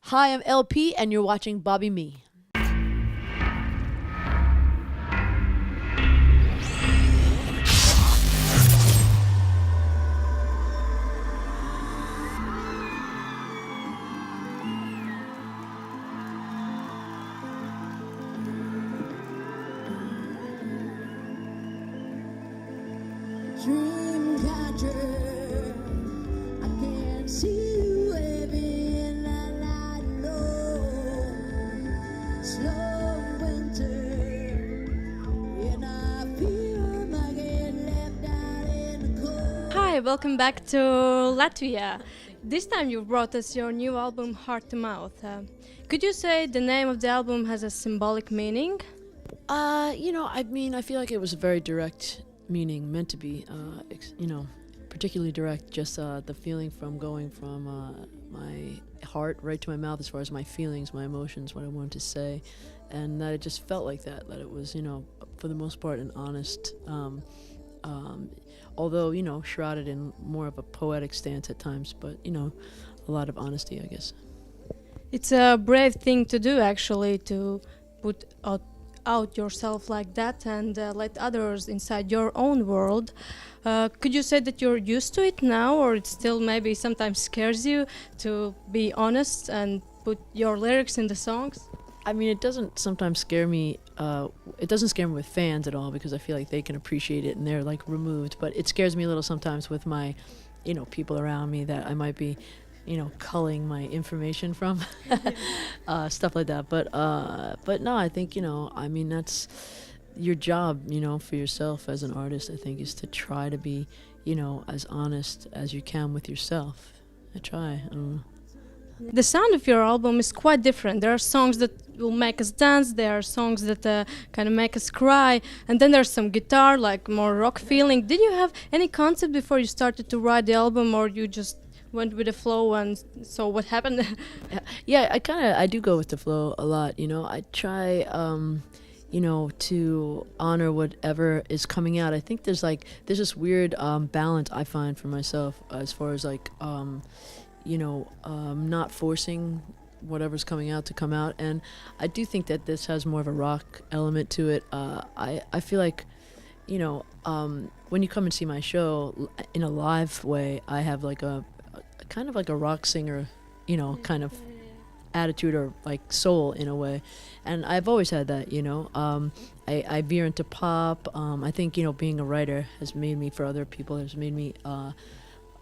Hi, I'm LP, and you're watching Bobby Me. Dream catcher, I can see you waving and I know slow winter, and I feel like it left out in the cold. Hi, welcome back to Latvia. This time you brought us your new album Heart to Mouth. Could you say the name of the album has a symbolic meaning? I feel like it was a very direct meaning, meant to be, particularly direct. Just the feeling from going from my heart right to my mouth, as far as my feelings, my emotions, what I wanted to say, and that it just felt like that. That it was, for the most part, an honest, although shrouded in more of a poetic stance at times, but a lot of honesty, I guess. It's a brave thing to do, actually, to put out yourself like that and let others inside your own world. Could you say that you're used to it now, or it still maybe sometimes scares you to be honest and put your lyrics in the songs? I mean, it doesn't sometimes scare me. It doesn't scare me with fans at all, because I feel like they can appreciate it and they're like removed. But it scares me a little sometimes with my, people around me that I might be, culling my information from, stuff like that. But no, I think that's your job, for yourself as an artist. I think is to try to be, as honest as you can with yourself. I try. I don't know. The sound of your album is quite different. There are songs that will make us dance, there are songs that kind of make us cry, and then there's some guitar, like more rock feeling. Did you have any concept before you started to write the album, or you just went with the flow and so what happened? Yeah, I do go with the flow a lot. I try, to honor whatever is coming out. I think there's this weird balance I find for myself, as far as not forcing whatever's coming out to come out. And I do think that this has more of a rock element to it. I feel like, when you come and see my show in a live way, I have like a kind of like a rock singer, kind of attitude, or like soul in a way. And I've always had that, I veer into pop. I think, being a writer has made me, for other people, has made me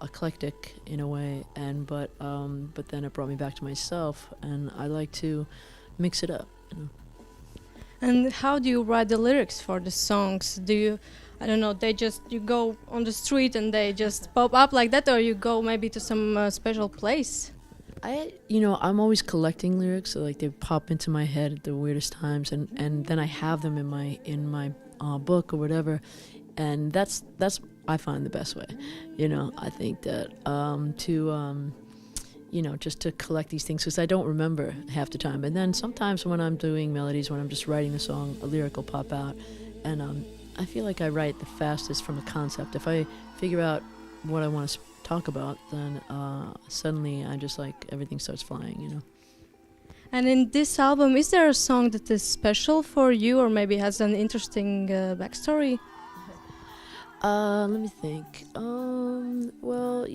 eclectic in a way, but then it brought me back to myself, and I like to mix it up. And how do you write the lyrics for the songs? Do you, I don't know, you go on the street and they just pop up like that, or you go maybe to some special place? I'm always collecting lyrics, so like they pop into my head at the weirdest times, and then I have them in my book or whatever, and that's I find the best way. I think that just to collect these things, because I don't remember half the time. And then sometimes when I'm doing melodies, when I'm just writing a song, a lyric will pop out, and I feel like I write the fastest from a concept. If I figure out what I want to talk about, then suddenly I just everything starts flying. And in this album, is there a song that is special for you, or maybe has an interesting backstory? Let me think. Well,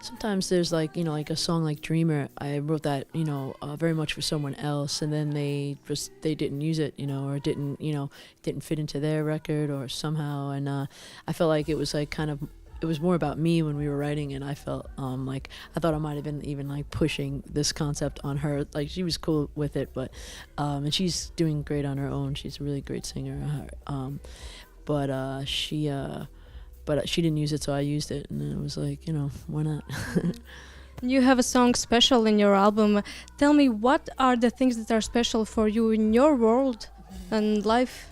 sometimes there's like a song like Dreamer. I wrote that, very much for someone else, and then they didn't use it, or didn't fit into their record or somehow, and I felt like it was it was more about me when we were writing, and I felt I thought I might have been even pushing this concept on her. Like, she was cool with it, but and she's doing great on her own. She's a really great singer. But she didn't use it, so I used it, and it was like, why not? You have a song special in your album. Tell me, what are the things that are special for you in your world and life?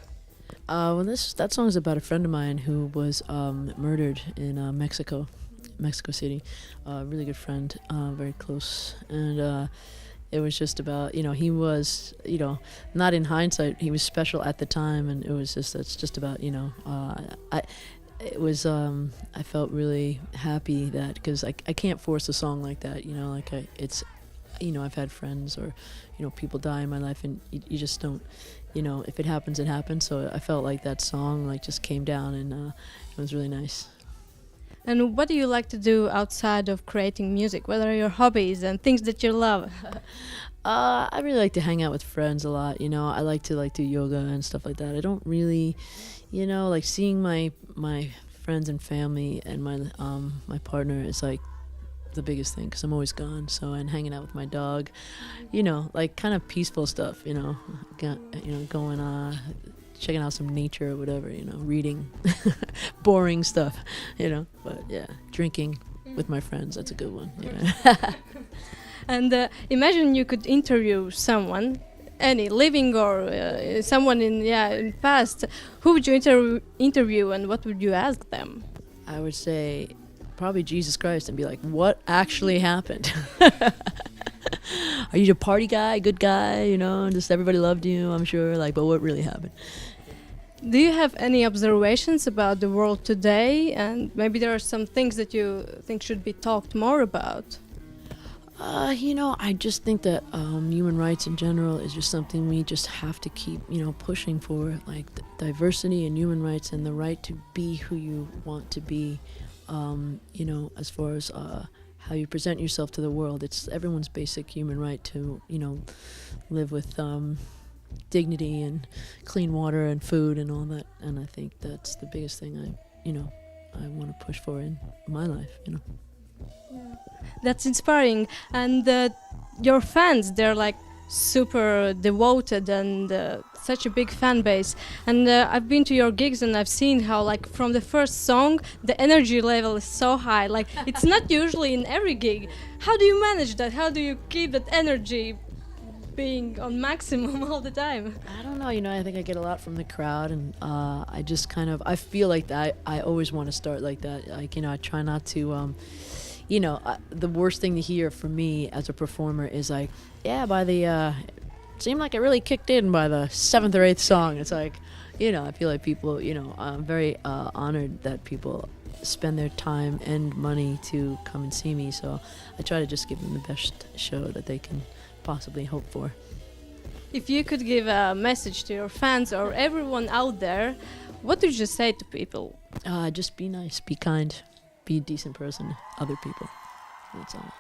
Well, that song is about a friend of mine who was murdered in Mexico City. A really good friend, very close, and it was just about, he was, not in hindsight, he was special at the time, and it's just about, I felt really happy that, because I can't force a song like that, it's I've had friends or people die in my life, and you just don't, if it happens, it happens. So I felt like that song like just came down, and it was really nice. And what do you like to do outside of creating music? What are your hobbies and things that you love? I really like to hang out with friends a lot. I like to do yoga and stuff like that. I don't really, like seeing my friends and family and my partner is like the biggest thing because I'm always gone. So, and hanging out with my dog, like kind of peaceful stuff. Going checking out some nature or whatever. Reading, boring stuff. But yeah, drinking with my friends, that's a good one. And imagine you could interview someone, any living or someone in past. Who would you interview, and what would you ask them? I would say probably Jesus Christ and be like, what actually happened? Are you a party guy, good guy, just everybody loved you, I'm sure, but what really happened? Do you have any observations about the world today, and maybe there are some things that you think should be talked more about? I just think that human rights in general is just something we just have to keep, pushing for, like diversity and human rights and the right to be who you want to be, as far as how you present yourself to the world. It's everyone's basic human right to, live with dignity and clean water and food and all that. And I think that's the biggest thing I want to push for in my life, That's inspiring. And your fans, they're like super devoted and such a big fan base. And I've been to your gigs and I've seen how from the first song the energy level is so high. It's not usually in every gig. How do you manage that? How do you keep that energy being on maximum all the time? I don't know, I think I get a lot from the crowd, and I just I feel like that I always want to start like that. I try not to the worst thing to hear from me as a performer is by the it seemed like it really kicked in by the 7th or 8th song. It's I feel like people, I'm very honored that people spend their time and money to come and see me, so I try to just give them the best show that they can possibly hope for. If you could give a message to your fans or everyone out there, what would you say to people? Just be nice, be kind, be a decent person to other people. That's all.